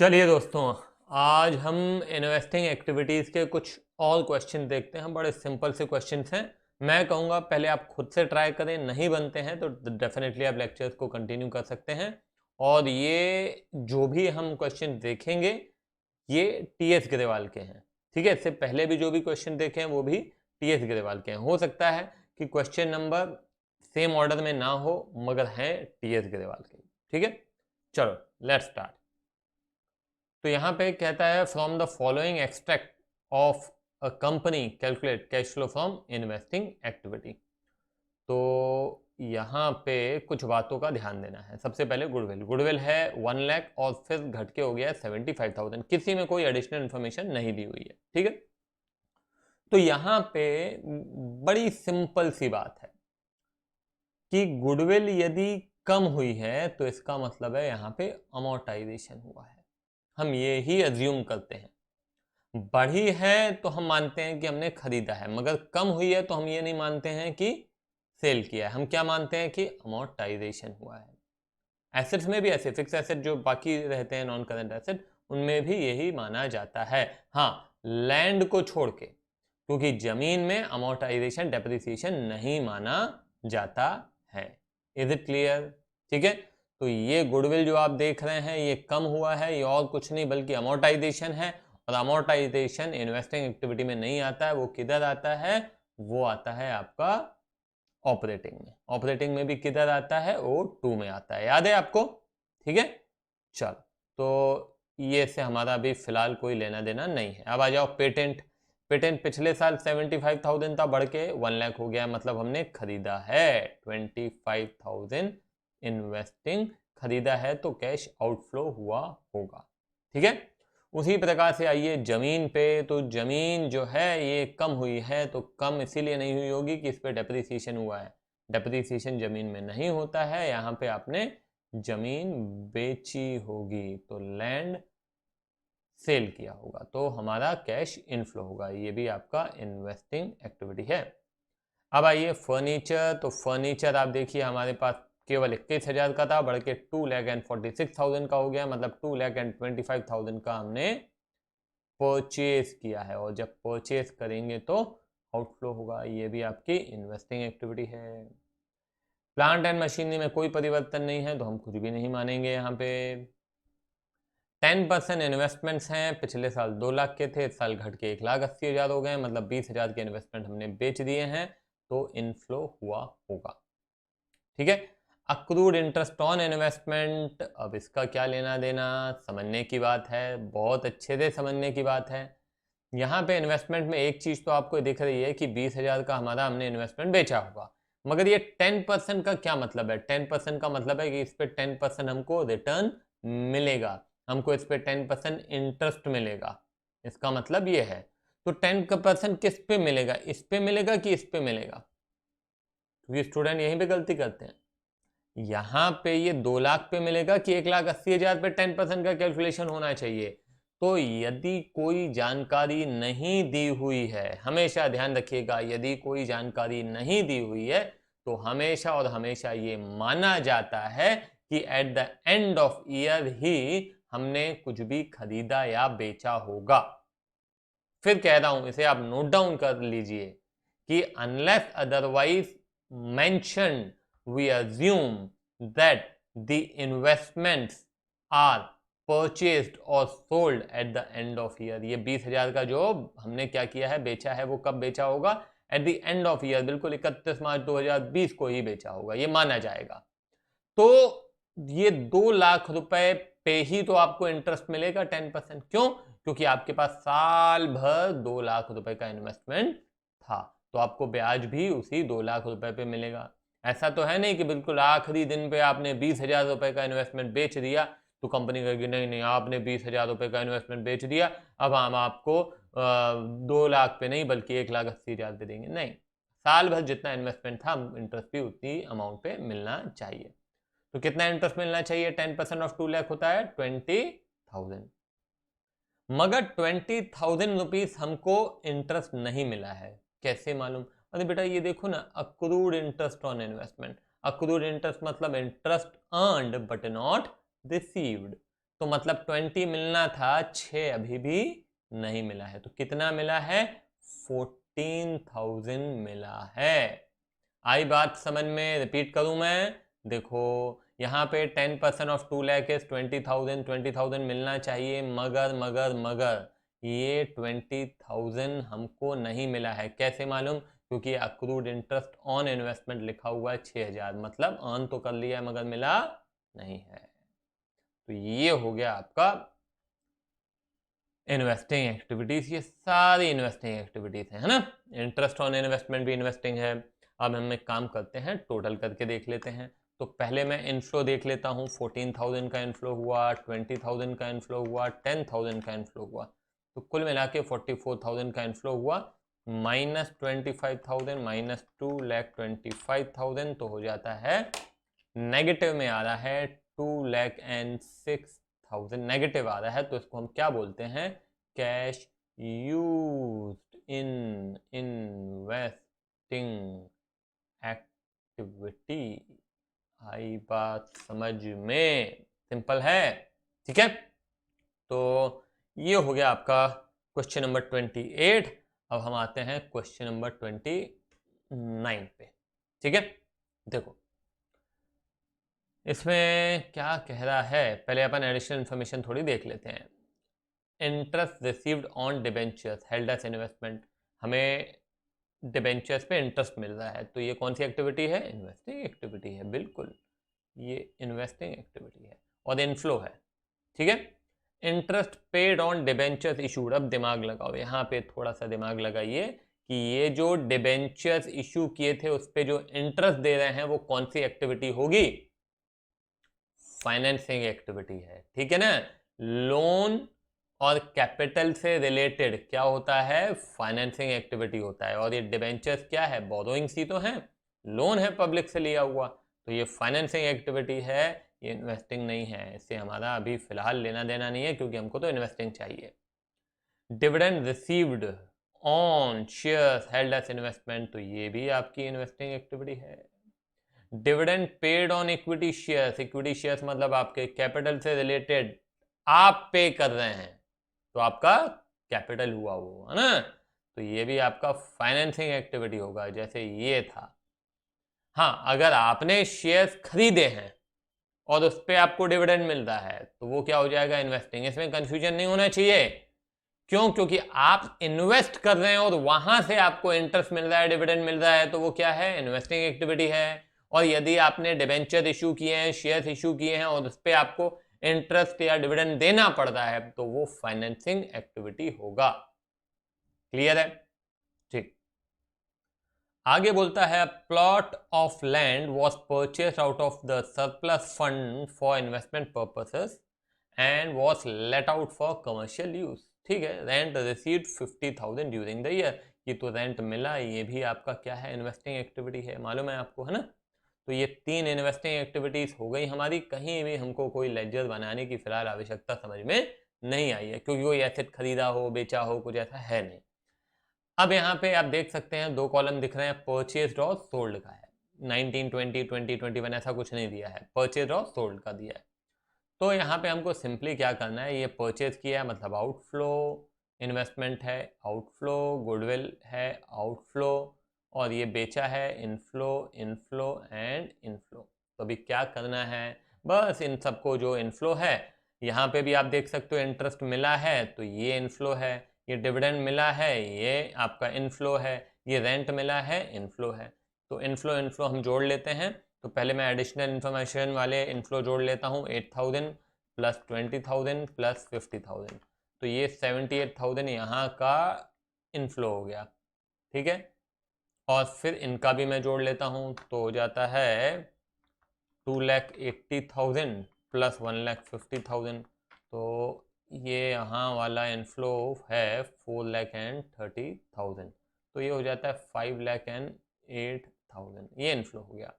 चलिए दोस्तों, आज हम इन्वेस्टिंग एक्टिविटीज़ के कुछ और क्वेश्चन देखते हैं। बड़े सिंपल से क्वेश्चंस हैं। मैं कहूँगा पहले आप खुद से ट्राई करें, नहीं बनते हैं तो डेफिनेटली आप लेक्चर्स को कंटिन्यू कर सकते हैं। और ये जो भी हम क्वेश्चन देखेंगे ये टीएस ग्रेवाल के हैं, ठीक है। इससे पहले भी जो भी क्वेश्चन देखे हैं वो भी टीएस ग्रेवाल के हैं। हो सकता है कि क्वेश्चन नंबर सेम ऑर्डर में ना हो मगर हैं टीएस ग्रेवाल के, ठीक है। चलो लेट्स स्टार्ट। तो यहाँ पे कहता है from the following extract of a company calculate cash flow from investing activity. तो यहाँ पे कुछ बातों का ध्यान देना है। सबसे पहले गुडविल, गुडविल है 1 लाख और फिर घट के हो गया 75,000। किसी में कोई एडिशनल इन्फॉर्मेशन नहीं दी हुई है, ठीक है। तो यहाँ पे बड़ी सिंपल सी बात है कि गुडविल यदि कम हुई है तो इसका मतलब है यहाँ पे अमोर्टाइजेशन हुआ है। हम ये ही अज्यूम करते हैं। बढ़ी है तो हम मानते हैं कि हमने खरीदा है, मगर कम हुई है तो हम ये नहीं मानते हैं कि सेल किया है। हम क्या मानते हैं कि अमोर्टाइजेशन हुआ है। एसेट्स में भी ऐसे फिक्स एसेट जो बाकी रहते हैं नॉन करंट एसेट, उनमें भी यही माना जाता है। हाँ, लैंड को छोड़ के, क्योंकि जमीन में अमोर्टाइजेशन डेप्रिसिएशन नहीं माना जाता है। Is it clear? ठीक है। तो ये गुडविल जो आप देख रहे हैं ये कम हुआ है, ये और कुछ नहीं बल्कि अमोर्टाइजेशन है। और अमोर्टाइजेशन इन्वेस्टिंग एक्टिविटी में नहीं आता है, वो किधर आता है? वो आता है आपका ऑपरेटिंग में। ऑपरेटिंग में भी किधर आता है? O2 में आता है। याद है आपको? ठीक है। चलो, तो ये से हमारा अभी फिलहाल कोई लेना देना नहीं है। अब आ जाओ पेटेंट। पेटेंट पिछले साल 75,000 था, बढ़ के 1 लाख हो गया, मतलब हमने खरीदा है 25,000 इन्वेस्टिंग खरीदा है, तो कैश आउटफ्लो हुआ होगा, ठीक है। उसी प्रकार से आइए जमीन पे। तो जमीन जो है ये कम हुई है, तो कम इसीलिए नहीं हुई होगी कि इस पे डेप्रिसिएशन हुआ है। डेप्रिसिएशन जमीन में नहीं होता है, यहाँ पे आपने जमीन बेची होगी, तो लैंड सेल किया होगा, तो हमारा कैश इनफ्लो होगा। ये भी आपका इन्वेस्टिंग एक्टिविटी है। अब आइए फर्नीचर। तो फर्नीचर आप देखिए हमारे पास केवल 21,000 का था, बढ़ के 2,46,000 का हो गया, मतलब 2,25,000 का हमने परचेज किया है। और जब परचेज करेंगे तो आउटफ्लो होगा। ये भी आपकी इन्वेस्टिंग एक्टिविटी है। प्लांट एंड मशीनरी में कोई परिवर्तन नहीं है, तो हम कुछ भी नहीं मानेंगे। यहाँ पे 10% इन्वेस्टमेंट्स हैं। पिछले साल 2 लाख के थे, इस साल घट के 1,80,000 हो गए, मतलब 20,000 के इन्वेस्टमेंट हमने बेच दिए हैं, तो इनफ्लो हुआ होगा, ठीक है। अक्रूड इंटरेस्ट ऑन इन्वेस्टमेंट, अब इसका क्या लेना देना, समझने की बात है, बहुत अच्छे से समझने की बात है। यहाँ पे इन्वेस्टमेंट में एक चीज तो आपको दिख रही है कि 20,000 का हमारा हमने इन्वेस्टमेंट बेचा होगा, मगर ये 10% का क्या मतलब है? 10% का मतलब है कि इस पे 10% हमको रिटर्न मिलेगा, हमको इस पे 10% इंटरेस्ट मिलेगा। इसका मतलब ये है। तो 10% किस पे मिलेगा? इस पे मिलेगा कि इस पे मिलेगा? क्योंकि स्टूडेंट यहीं पे गलती करते हैं। यहाँ पे ये 2 लाख पे मिलेगा कि 1,80,000 पे 10% का कैलकुलेशन होना चाहिए। तो यदि कोई जानकारी नहीं दी हुई है, हमेशा ध्यान रखिएगा, यदि कोई जानकारी नहीं दी हुई है तो हमेशा और हमेशा ये माना जाता है कि at the end of year ही हमने कुछ भी खरीदा या बेचा होगा। फिर कह रहा हूं, इसे आप नोट डाउन कर लीजिए कि unless otherwise mentioned we assume that the investments are purchased or sold at the end of year। ये 20,000 का जो हमने क्या किया है, बेचा है, वो कब बेचा होगा? Eight the end of year, बिल्कुल 31 मार्च 2020 को ही बेचा होगा, ये माना जाएगा। तो ये 2 लाख रुपए पे ही तो आपको इंटरेस्ट मिलेगा 10%। क्यों? क्योंकि आपके पास साल भर 2 लाख रुपए का इन्वेस्टमेंट था, तो आपको ब्याज भी उसी 2 लाख रुपए पे मिलेगा। ऐसा तो है नहीं कि बिल्कुल आखिरी दिन पे आपने 20,000 रुपए का इन्वेस्टमेंट बेच दिया तो कंपनी कहेगी नहीं नहीं आपने 20,000 रुपए का इन्वेस्टमेंट बेच दिया, अब हम आपको 2 लाख पे नहीं बल्कि 1,80,000 पे देंगे। नहीं, साल भर जितना इन्वेस्टमेंट था इंटरेस्ट भी उतनी अमाउंट पे मिलना चाहिए। तो कितना इंटरेस्ट मिलना चाहिए? 10% ऑफ 2 लाख होता है 20,000, मगर 20,000 रुपीज हमको इंटरेस्ट नहीं मिला है। कैसे मालूम? अरे बेटा ये देखो ना, accrued interest on investment. Accrued interest मतलब interest earned but not received. तो मतलब 20 मिलना था, 6 अभी भी नहीं मिला है। तो कितना मिला है? 14,000 मिला है। आई बात समझ में? रिपीट करूं मैं? देखो यहाँ पे 10% ऑफ 2 लाख इज 20,000, 20,000 मिलना चाहिए, मगर मगर मगर ये 20,000 हमको नहीं मिला है। कैसे मालूम? क्योंकि अक्रूड इंटरेस्ट ऑन इन्वेस्टमेंट लिखा हुआ है 6,000, मतलब अर्न तो कर लिया मगर मिला नहीं है। तो ये हो गया आपका इन्वेस्टिंग एक्टिविटीज। ये सारी इन्वेस्टिंग एक्टिविटीज है ना। इंटरेस्ट ऑन इन्वेस्टमेंट भी इन्वेस्टिंग है। अब हम एक काम करते हैं, टोटल करके देख लेते हैं। तो पहले मैं इनफ्लो देख लेता हूँ। 14,000 का इनफ्लो हुआ, 20,000 का इनफ्लो हुआ, 10,000 का इनफ्लो हुआ। तो कुल मिला के 44,000 का इनफ्लो हुआ। माइनस 25,000 माइनस 2,25,000 तो हो जाता है नेगेटिव में आ रहा है 2,06,000 नेगेटिव आ रहा है। तो इसको हम क्या बोलते हैं? Cash used in investing activity. आई बात समझ में? सिंपल है, ठीक है। तो ये हो गया आपका क्वेश्चन नंबर 28। अब हम आते हैं क्वेश्चन नंबर 29 पे, ठीक है। देखो इसमें क्या कह रहा है, पहले अपन एडिशनल इन्फॉर्मेशन थोड़ी देख लेते हैं। Interest received on debentures held as investment. हमें डिबेंचर्स पे इंटरेस्ट मिल रहा है, तो ये कौन सी एक्टिविटी है? इन्वेस्टिंग एक्टिविटी है, बिल्कुल ये इन्वेस्टिंग एक्टिविटी है। और इनफ्लो है, ठीक है। Interest paid on debentures issued. अब दिमाग लगाओ, यहाँ पे थोड़ा सा दिमाग लगाइए कि ये जो डिबेंचर्स इशू किए थे उस पर जो इंटरेस्ट दे रहे हैं वो कौन सी एक्टिविटी होगी? फाइनेंसिंग एक्टिविटी है, ठीक है ना। लोन और कैपिटल से रिलेटेड क्या होता है? फाइनेंसिंग एक्टिविटी होता है। और ये डिबेंचर्स क्या है? बोरोइंग्स ही तो है, लोन है पब्लिक से लिया हुआ। तो ये फाइनेंसिंग एक्टिविटी है, ये इन्वेस्टिंग नहीं है। इससे हमारा अभी फिलहाल लेना देना नहीं है, क्योंकि हमको तो इन्वेस्टिंग चाहिए। Dividend received on shares held as investment, तो ये भी आपकी इन्वेस्टिंग एक्टिविटी है। Dividend paid on equity shares, equity shares मतलब आपके कैपिटल से रिलेटेड आप पे कर रहे हैं, तो आपका कैपिटल हुआ वो, है ना। तो ये भी आपका फाइनेंसिंग एक्टिविटी होगा, जैसे ये था। हाँ, अगर आपने शेयर्स खरीदे हैं और उस पर आपको डिविडेंड मिल रहा है तो वो क्या हो जाएगा? इन्वेस्टिंग। इसमें कंफ्यूजन नहीं होना चाहिए। क्यों? क्योंकि आप इन्वेस्ट कर रहे हैं और वहां से आपको इंटरेस्ट मिल रहा है, डिविडेंड मिल रहा है, तो वो क्या है? इन्वेस्टिंग एक्टिविटी है। और यदि आपने डिबेंचर इशू किए हैं, शेयर्स इशू किए हैं और उस पर आपको इंटरेस्ट या डिविडेंड देना पड़ रहा है, तो वो फाइनेंसिंग एक्टिविटी होगा। क्लियर है? ठीक। आगे बोलता है plot of land was purchase out of the surplus fund for investment purposes and was let out for commercial use. ठीक है। Rent received 50,000 during the year. ये तो रेंट मिला, ये भी आपका क्या है? इन्वेस्टिंग एक्टिविटी है, मालूम है आपको, है ना। तो ये 3 इन्वेस्टिंग एक्टिविटीज हो गई हमारी। कहीं भी हमको कोई लेजर बनाने की फिलहाल आवश्यकता समझ में नहीं आई है, क्योंकि कोई एसेट खरीदा हो, बेचा हो, कुछ ऐसा है नहीं। अब यहाँ पे आप देख सकते हैं 2 कॉलम दिख रहे हैं, परचेज और सोल्ड का है। 19, 20, 20, 21 ऐसा कुछ नहीं दिया है, परचेज और सोल्ड का दिया है। तो यहाँ पे हमको सिंपली क्या करना है, ये परचेज किया है मतलब आउटफ्लो, इन्वेस्टमेंट है आउटफ्लो, गुडविल है आउटफ्लो, और ये बेचा है इनफ्लो, इनफ्लो एंड इनफ्लो। तो अभी क्या करना है? बस इन सबको, जो इनफ्लो है यहाँ पे भी आप देख सकते हो इंटरेस्ट मिला है तो ये इनफ्लो है, ये डिविडेंड मिला है ये आपका इनफ्लो है, ये रेंट मिला है इनफ्लो है। तो इनफ्लो इनफ्लो हम जोड़ लेते हैं। तो पहले मैं एडिशनल इन्फॉर्मेशन वाले इनफ्लो जोड़ लेता हूँ। 8,000 प्लस 20,000 प्लस 50,000, तो ये 78,000 यहाँ का इनफ्लो हो गया, ठीक है। और फिर इनका भी मैं जोड़ लेता हूँ, तो हो जाता है 2,80,000 प्लस 1,50,000। तो ये यहाँ वाला इनफ्लो है 4,30,000, तो ये हो जाता है 5,08,000, ये इनफ्लो हो गया।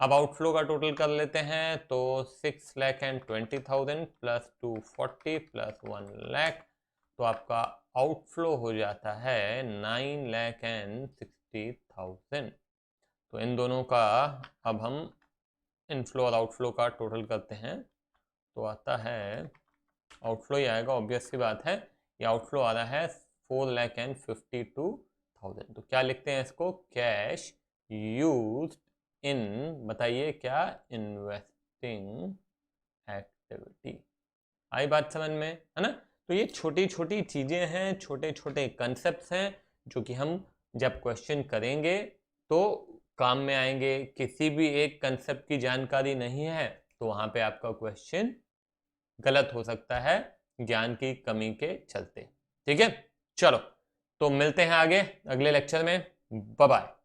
अब आउटफ्लो का टोटल कर लेते हैं, तो 6,20,000 प्लस 240 प्लस 1,00,000, तो आपका आउटफ्लो हो जाता है 9,60,000। तो इन दोनों का अब हम इनफ्लो और आउटफ्लो का टोटल करते हैं, तो आता है आउटफ्लो ही आएगा, ऑब्वियस सी बात है। ये आउटफ्लो आ रहा है 4,52,000। तो क्या लिखते हैं इसको, कैश यूज्ड इन, बताइए क्या, इन्वेस्टिंग एक्टिविटी। आई बात समझ में, है ना। तो ये छोटी छोटी चीज़ें हैं, छोटे छोटे कंसेप्ट हैं जो कि हम जब क्वेश्चन करेंगे तो काम में आएंगे। किसी भी एक कंसेप्ट की जानकारी नहीं है तो वहाँ पे आपका क्वेश्चन गलत हो सकता है ज्ञान की कमी के चलते। ठीक है, चलो तो मिलते हैं आगे अगले लेक्चर में। Bye bye.